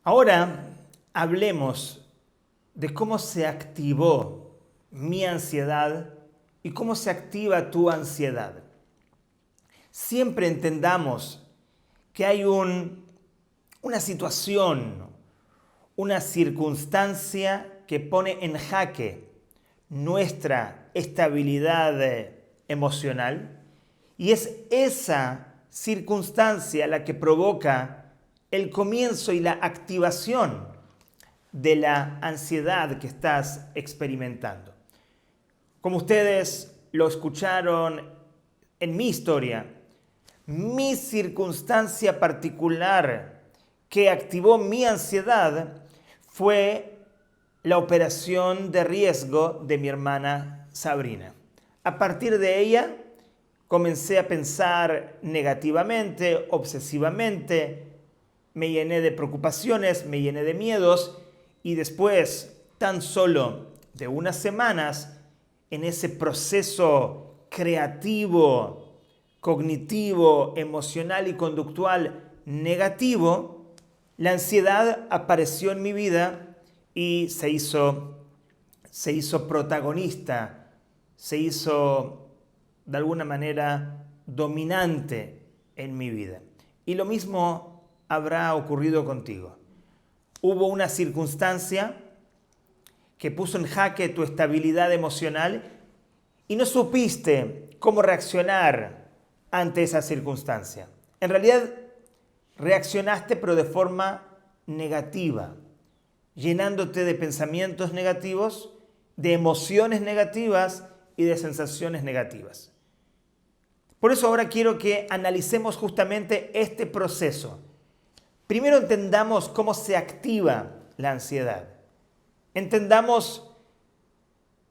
Ahora hablemos de cómo se activó mi ansiedad y cómo se activa tu ansiedad. Siempre entendamos que hay una situación, una circunstancia que pone en jaque nuestra estabilidad emocional, y es esa circunstancia la que provoca el comienzo y la activación de la ansiedad que estás experimentando. Como ustedes lo escucharon en mi historia, mi circunstancia particular que activó mi ansiedad fue la operación de riesgo de mi hermana Sabrina. A partir de ella comencé a pensar negativamente, obsesivamente, me llené de preocupaciones, me llené de miedos y después, tan solo de unas semanas, en ese proceso creativo, cognitivo, emocional y conductual negativo, la ansiedad apareció en mi vida y se hizo protagonista, se hizo de alguna manera dominante en mi vida. Y lo mismo habrá ocurrido contigo. Hubo una circunstancia que puso en jaque tu estabilidad emocional y no supiste cómo reaccionar ante esa circunstancia. En realidad, reaccionaste pero de forma negativa, llenándote de pensamientos negativos, de emociones negativas y de sensaciones negativas. Por eso ahora quiero que analicemos justamente este proceso. Primero entendamos cómo se activa la ansiedad. Entendamos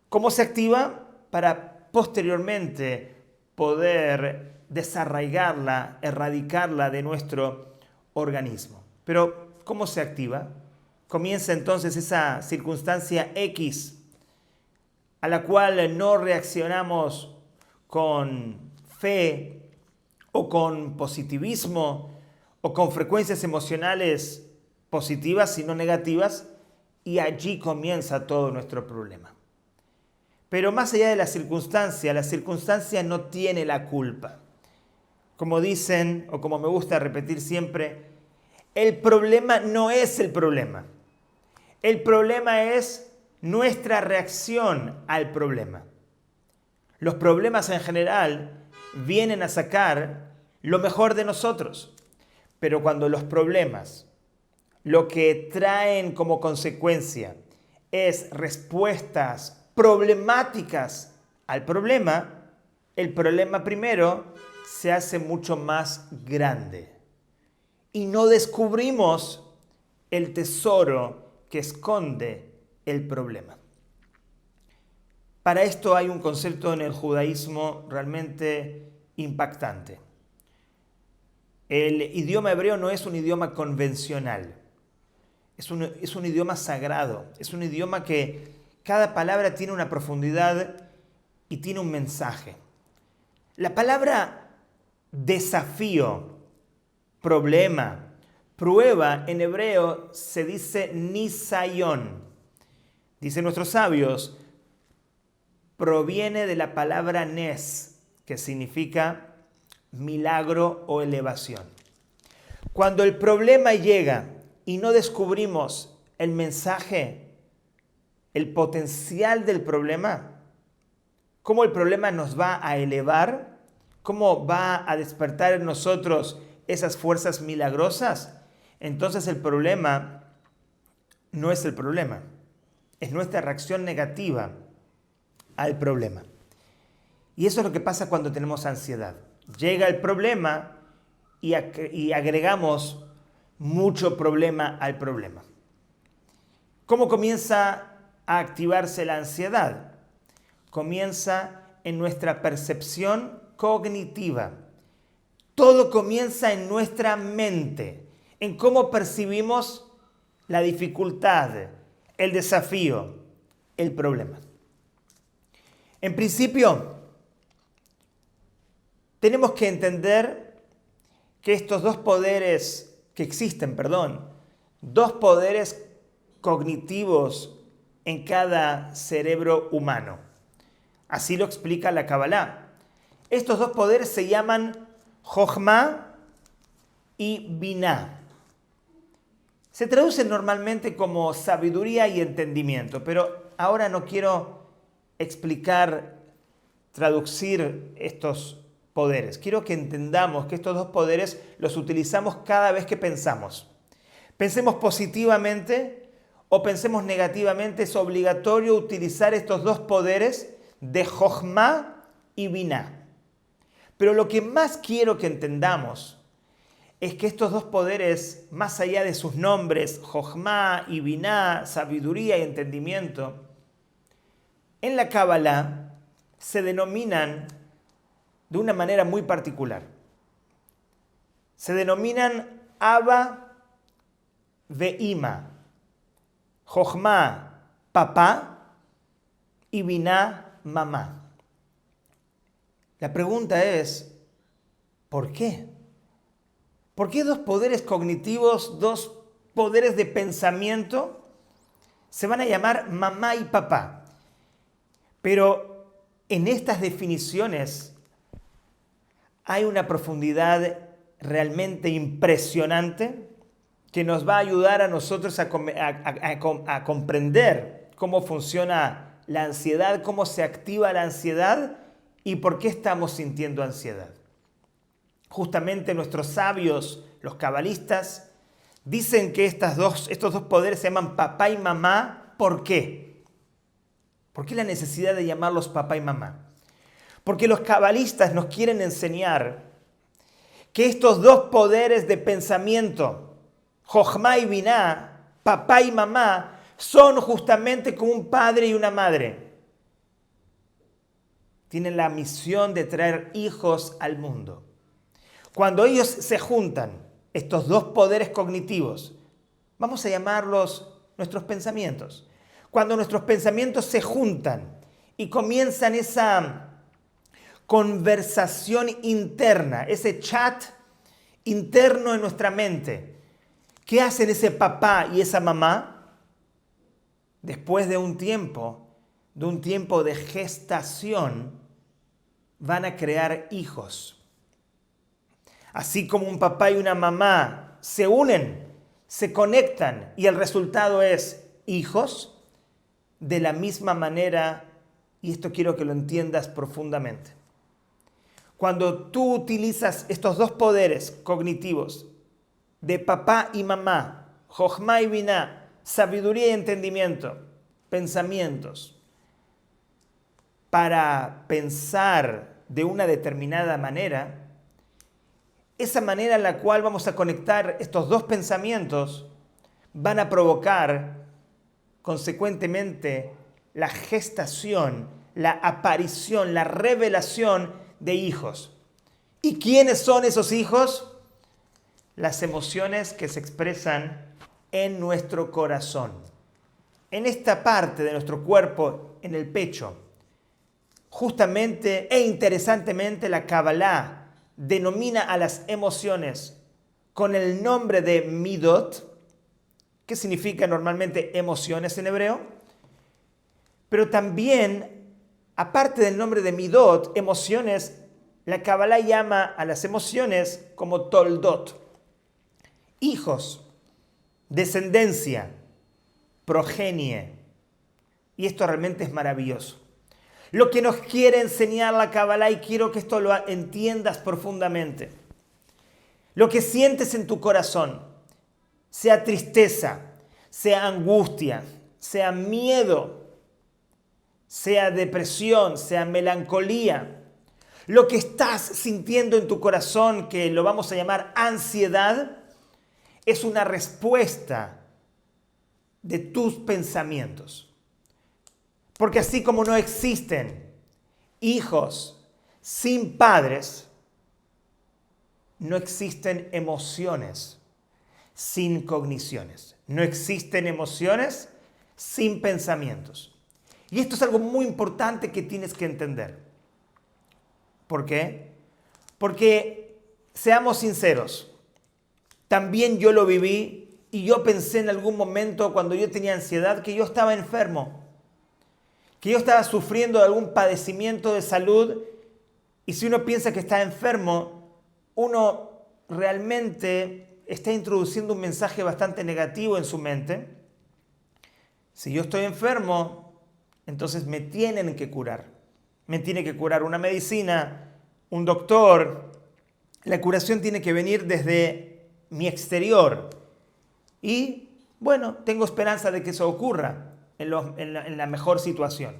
cómo se activa para posteriormente poder desarraigarla, erradicarla de nuestro organismo. Pero, ¿cómo se activa? Comienza entonces esa circunstancia X a la cual no reaccionamos con fe o con positivismo o con frecuencias emocionales positivas, sino negativas, y allí comienza todo nuestro problema. Pero más allá de la circunstancia no tiene la culpa. Como dicen, o como me gusta repetir siempre, el problema no es el problema. El problema es nuestra reacción al problema. Los problemas en general vienen a sacar lo mejor de nosotros. Pero cuando los problemas lo que traen como consecuencia es respuestas problemáticas al problema, el problema primero se hace mucho más grande. Y no descubrimos el tesoro que esconde el problema. Para esto hay un concepto en el judaísmo realmente impactante. El idioma hebreo no es un idioma convencional, es un idioma sagrado, es un idioma que cada palabra tiene una profundidad y tiene un mensaje. La palabra desafío, problema, prueba en hebreo se dice nisayon. Dicen nuestros sabios, proviene de la palabra nes, que significa milagro o elevación. Cuando el problema llega y no descubrimos el mensaje, el potencial del problema, cómo el problema nos va a elevar, cómo va a despertar en nosotros esas fuerzas milagrosas, entonces el problema no es el problema, es nuestra reacción negativa al problema. Y eso es lo que pasa cuando tenemos ansiedad. Llega el problema y agregamos mucho problema al problema. ¿Cómo comienza a activarse la ansiedad? Comienza en nuestra percepción cognitiva. Todo comienza en nuestra mente, en cómo percibimos la dificultad, el desafío, el problema. En principio, tenemos que entender que estos dos poderes que existen, dos poderes cognitivos en cada cerebro humano. Así lo explica la Kabbalah. Estos dos poderes se llaman Jochma y Binah. Se traducen normalmente como sabiduría y entendimiento, pero ahora no quiero traducir estos poderes. Quiero que entendamos que estos dos poderes los utilizamos cada vez que pensamos. Pensemos positivamente o pensemos negativamente, es obligatorio utilizar estos dos poderes de Jochma y Binah. Pero lo que más quiero que entendamos es que estos dos poderes, más allá de sus nombres, Jochma y Binah, sabiduría y entendimiento, en la Kabbalah se denominan de una manera muy particular. Se denominan Abba ve Ima. Jochma, papá, y Binah, mamá. La pregunta es, ¿por qué? ¿Por qué dos poderes cognitivos, dos poderes de pensamiento se van a llamar mamá y papá? Pero en estas definiciones hay una profundidad realmente impresionante que nos va a ayudar a nosotros a comprender cómo funciona la ansiedad, cómo se activa la ansiedad y por qué estamos sintiendo ansiedad. Justamente nuestros sabios, los cabalistas, dicen que estos dos poderes se llaman papá y mamá. ¿Por qué? ¿Por qué la necesidad de llamarlos papá y mamá? Porque los cabalistas nos quieren enseñar que estos dos poderes de pensamiento, Jochma y Binah, papá y mamá, son justamente como un padre y una madre. Tienen la misión de traer hijos al mundo. Cuando ellos se juntan, estos dos poderes cognitivos, vamos a llamarlos nuestros pensamientos. Cuando nuestros pensamientos se juntan y comienzan esa conversación interna, ese chat interno en nuestra mente, ¿qué hacen ese papá y esa mamá? Después de un tiempo de gestación, van a crear hijos. Así como un papá y una mamá se unen, se conectan y el resultado es hijos, de la misma manera, y esto quiero que lo entiendas profundamente. Cuando tú utilizas estos dos poderes cognitivos de papá y mamá, Jochma y Binah, sabiduría y entendimiento, pensamientos, para pensar de una determinada manera, esa manera en la cual vamos a conectar estos dos pensamientos van a provocar consecuentemente la gestación, la aparición, la revelación de hijos. ¿Y quiénes son esos hijos? Las emociones que se expresan en nuestro corazón, en esta parte de nuestro cuerpo, en el pecho. Justamente e interesantemente la Kabbalah denomina a las emociones con el nombre de midot, que significa normalmente emociones en hebreo, pero también, aparte del nombre de midot, emociones, la Kabbalah llama a las emociones como toldot, hijos, descendencia, progenie, y esto realmente es maravilloso. Lo que nos quiere enseñar la Kabbalah, y quiero que esto lo entiendas profundamente. Lo que sientes en tu corazón, sea tristeza, sea angustia, sea miedo, sea depresión, sea melancolía, lo que estás sintiendo en tu corazón, que lo vamos a llamar ansiedad, es una respuesta de tus pensamientos. Porque así como no existen hijos sin padres, no existen emociones sin cogniciones. No existen emociones sin pensamientos. Y esto es algo muy importante que tienes que entender. ¿Por qué? Porque, seamos sinceros, también yo lo viví y yo pensé en algún momento cuando yo tenía ansiedad que yo estaba enfermo, que yo estaba sufriendo de algún padecimiento de salud. Y si uno piensa que está enfermo, uno realmente está introduciendo un mensaje bastante negativo en su mente. Si yo estoy enfermo, entonces me tienen que curar. Me tiene que curar una medicina, un doctor. La curación tiene que venir desde mi exterior. Y bueno, tengo esperanza de que eso ocurra en la mejor situación.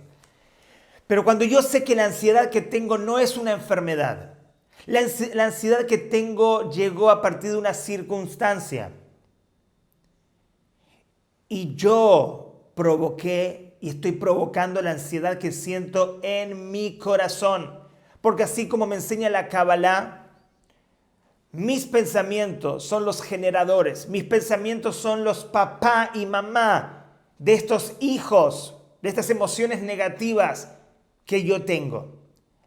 Pero cuando yo sé que la ansiedad que tengo no es una enfermedad, la ansiedad que tengo llegó a partir de una circunstancia y yo provoqué y estoy provocando la ansiedad que siento en mi corazón, porque así como me enseña la Kabbalah, mis pensamientos son los generadores, mis pensamientos son los papá y mamá de estos hijos, de estas emociones negativas que yo tengo.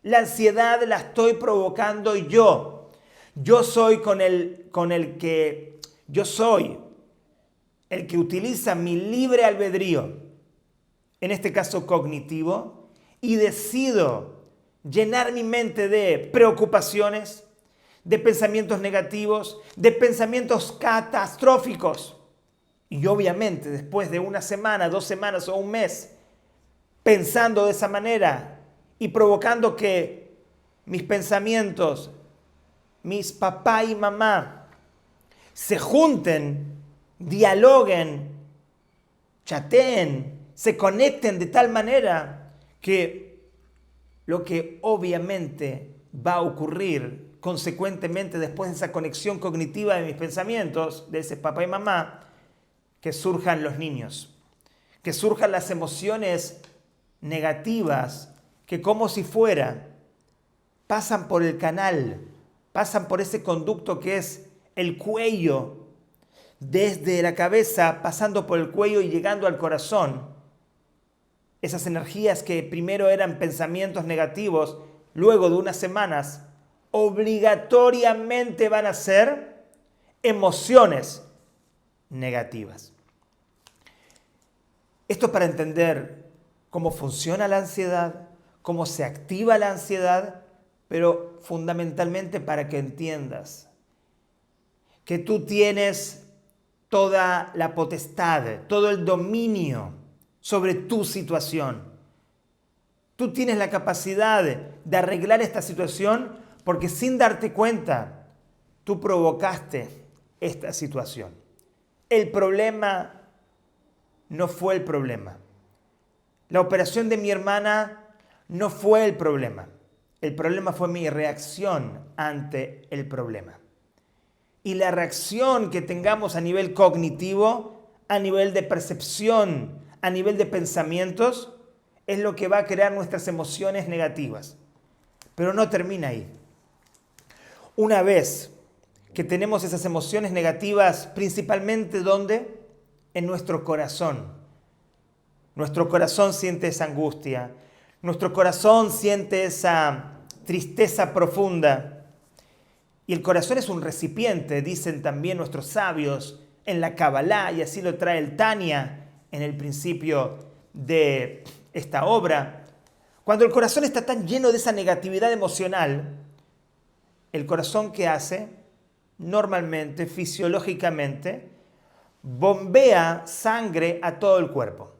La ansiedad la estoy provocando yo. Yo soy el que utiliza mi libre albedrío, en este caso cognitivo, y decido llenar mi mente de preocupaciones, de pensamientos negativos, de pensamientos catastróficos. Y obviamente después de una semana, 2 semanas o un mes, pensando de esa manera y provocando que mis pensamientos, mis papá y mamá, se junten, dialoguen, chateen, se conecten de tal manera que lo que obviamente va a ocurrir consecuentemente después de esa conexión cognitiva de mis pensamientos, de ese papá y mamá, que surjan los niños, que surjan las emociones negativas que como si fuera pasan por el canal, pasan por ese conducto que es el cuello, desde la cabeza pasando por el cuello y llegando al corazón. Esas energías que primero eran pensamientos negativos, luego de unas semanas, obligatoriamente van a ser emociones negativas. Esto para entender cómo funciona la ansiedad, cómo se activa la ansiedad, pero fundamentalmente para que entiendas que tú tienes toda la potestad, todo el dominio sobre tu situación. Tú tienes la capacidad de arreglar esta situación porque sin darte cuenta, tú provocaste esta situación. El problema no fue el problema. La operación de mi hermana no fue el problema. El problema fue mi reacción ante el problema. Y la reacción que tengamos a nivel cognitivo, a nivel de percepción, a nivel de pensamientos, es lo que va a crear nuestras emociones negativas. Pero no termina ahí. Una vez que tenemos esas emociones negativas, principalmente ¿dónde? En nuestro corazón. Nuestro corazón siente esa angustia, nuestro corazón siente esa tristeza profunda. Y el corazón es un recipiente, dicen también nuestros sabios en la Kabbalah, y así lo trae el Tanya en el principio de esta obra. Cuando el corazón está tan lleno de esa negatividad emocional, el corazón, ¿qué hace? Normalmente, fisiológicamente, bombea sangre a todo el cuerpo.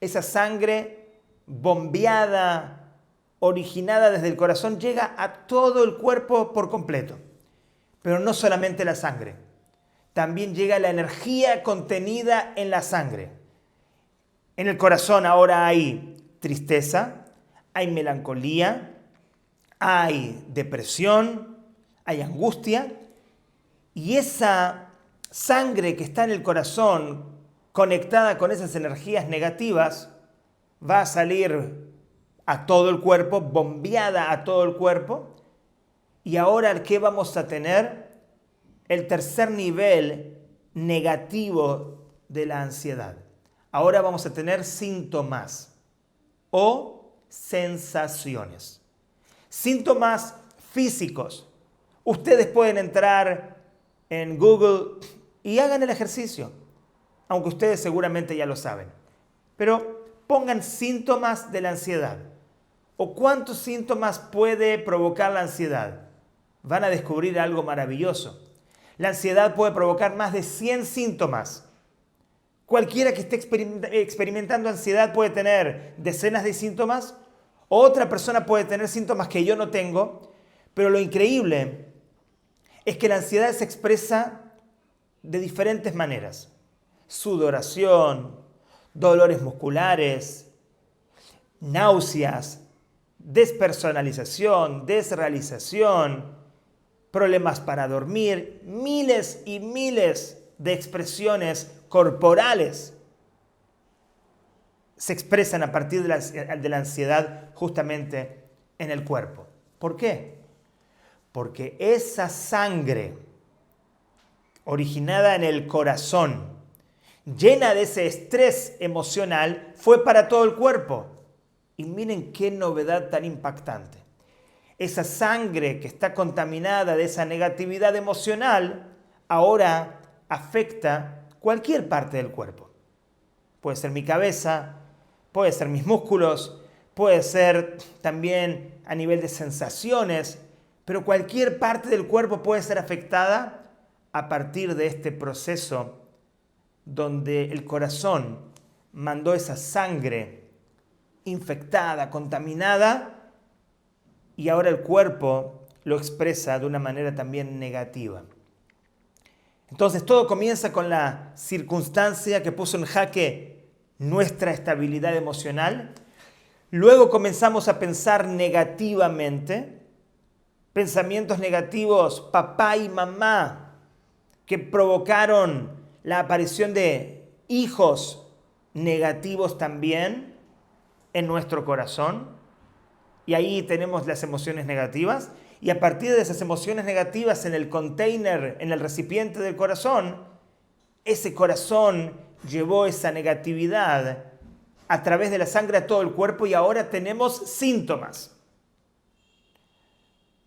Esa sangre bombeada, originada desde el corazón, llega a todo el cuerpo por completo. Pero no solamente la sangre, también llega la energía contenida en la sangre. En el corazón ahora hay tristeza, hay melancolía, hay depresión, hay angustia, y esa sangre que está en el corazón conectada con esas energías negativas va a salir a todo el cuerpo, bombeada a todo el cuerpo. Y ahora, ¿qué vamos a tener? El tercer nivel negativo de la ansiedad. Ahora vamos a tener síntomas o sensaciones. Síntomas físicos. Ustedes pueden entrar en Google y hagan el ejercicio, aunque ustedes seguramente ya lo saben. Pero pongan síntomas de la ansiedad. ¿O cuántos síntomas puede provocar la ansiedad? Van a descubrir algo maravilloso. La ansiedad puede provocar más de 100 síntomas. Cualquiera que esté experimentando ansiedad puede tener decenas de síntomas. Otra persona puede tener síntomas que yo no tengo. Pero lo increíble es que la ansiedad se expresa de diferentes maneras. Sudoración, dolores musculares, náuseas, despersonalización, desrealización, problemas para dormir, miles y miles de expresiones corporales se expresan a partir de la ansiedad justamente en el cuerpo. ¿Por qué? Porque esa sangre originada en el corazón, llena de ese estrés emocional, fue para todo el cuerpo. Y miren qué novedad tan impactante. Esa sangre que está contaminada de esa negatividad emocional, ahora afecta cualquier parte del cuerpo. Puede ser mi cabeza, puede ser mis músculos, puede ser también a nivel de sensaciones, pero cualquier parte del cuerpo puede ser afectada a partir de este proceso donde el corazón mandó esa sangre infectada, contaminada, y ahora el cuerpo lo expresa de una manera también negativa. Entonces todo comienza con la circunstancia que puso en jaque nuestra estabilidad emocional. Luego comenzamos a pensar negativamente, pensamientos negativos, papá y mamá, que provocaron la aparición de hijos negativos también en nuestro corazón. Y ahí tenemos las emociones negativas. Y a partir de esas emociones negativas en el container, en el recipiente del corazón, ese corazón llevó esa negatividad a través de la sangre a todo el cuerpo y ahora tenemos síntomas.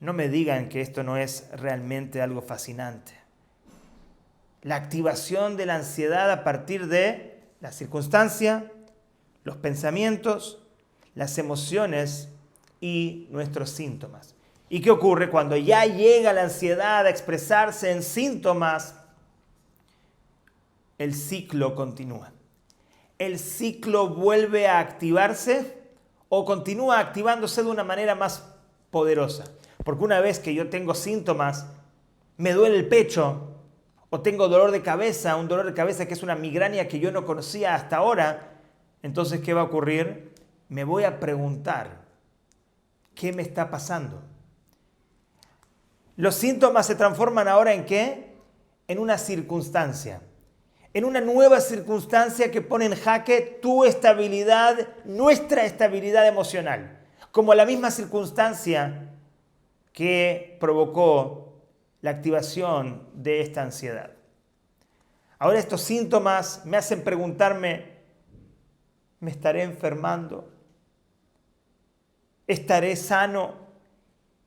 No me digan que esto no es realmente algo fascinante. La activación de la ansiedad a partir de la circunstancia, los pensamientos, las emociones y nuestros síntomas. ¿Y qué ocurre cuando ya llega la ansiedad a expresarse en síntomas? El ciclo continúa. El ciclo vuelve a activarse o continúa activándose de una manera más poderosa. Porque una vez que yo tengo síntomas, me duele el pecho o tengo dolor de cabeza, un dolor de cabeza que es una migraña que yo no conocía hasta ahora, entonces ¿qué va a ocurrir? Me voy a preguntar, ¿qué me está pasando? Los síntomas se transforman ahora ¿en qué? En una circunstancia. En una nueva circunstancia que pone en jaque tu estabilidad, nuestra estabilidad emocional. Como la misma circunstancia que provocó la activación de esta ansiedad. Ahora estos síntomas me hacen preguntarme, ¿me estaré enfermando? ¿Estaré sano?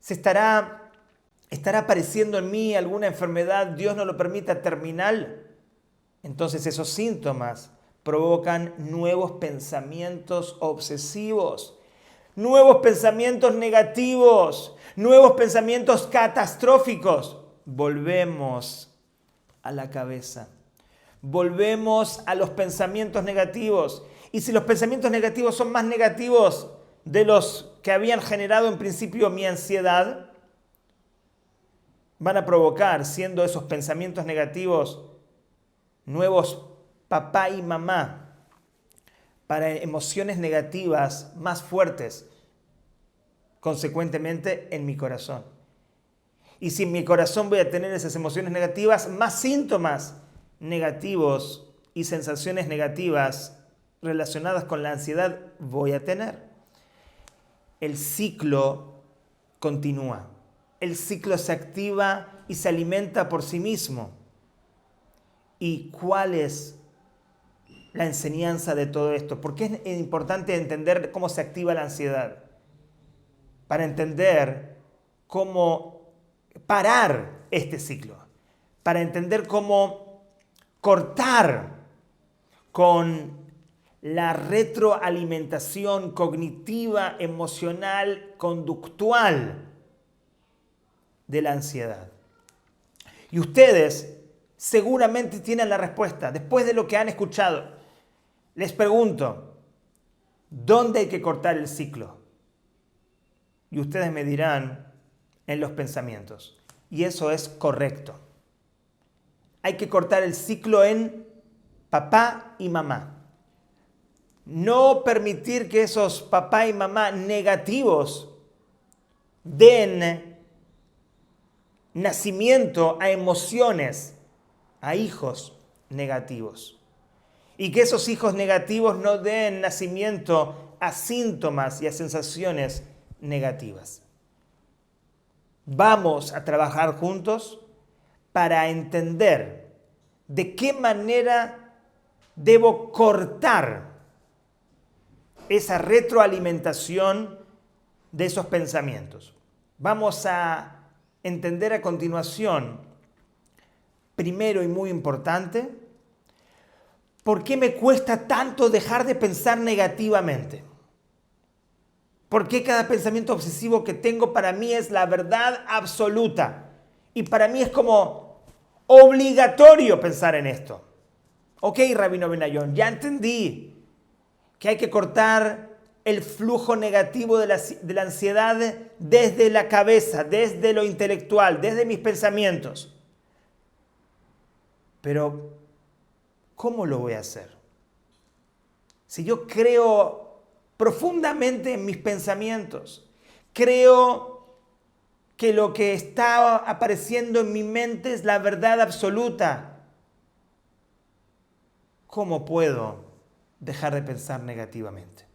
¿Estará apareciendo en mí alguna enfermedad, Dios no lo permita, terminal? Entonces esos síntomas provocan nuevos pensamientos obsesivos, nuevos pensamientos negativos, nuevos pensamientos catastróficos. Volvemos a la cabeza, volvemos a los pensamientos negativos. Y si los pensamientos negativos son más negativos de los que habían generado en principio mi ansiedad, van a provocar, siendo esos pensamientos negativos, nuevos papá y mamá para emociones negativas más fuertes, consecuentemente en mi corazón. Y si en mi corazón voy a tener esas emociones negativas, más síntomas negativos y sensaciones negativas relacionadas con la ansiedad voy a tener. El ciclo continúa. El ciclo se activa y se alimenta por sí mismo. ¿Y cuál es la enseñanza de todo esto? ¿Por qué es importante entender cómo se activa la ansiedad? Para entender cómo parar este ciclo. Para entender cómo cortar con la retroalimentación cognitiva, emocional, conductual de la ansiedad. Y ustedes seguramente tienen la respuesta. Después de lo que han escuchado, les pregunto, ¿dónde hay que cortar el ciclo? Y ustedes me dirán, en los pensamientos. Y eso es correcto. Hay que cortar el ciclo en papá y mamá. No permitir que esos papá y mamá negativos den nacimiento a emociones, a hijos negativos. Y que esos hijos negativos no den nacimiento a síntomas y a sensaciones negativas. Vamos a trabajar juntos para entender de qué manera debo cortar esa retroalimentación de esos pensamientos. Vamos a entender a continuación, primero y muy importante, ¿por qué me cuesta tanto dejar de pensar negativamente? ¿Por qué cada pensamiento obsesivo que tengo para mí es la verdad absoluta? Y para mí es como obligatorio pensar en esto. Ok, Rabino Benayon, ya entendí que hay que cortar el flujo negativo de la ansiedad desde la cabeza, desde lo intelectual, desde mis pensamientos. Pero, ¿cómo lo voy a hacer? Si yo creo profundamente en mis pensamientos, creo que lo que está apareciendo en mi mente es la verdad absoluta, ¿cómo puedo dejar de pensar negativamente?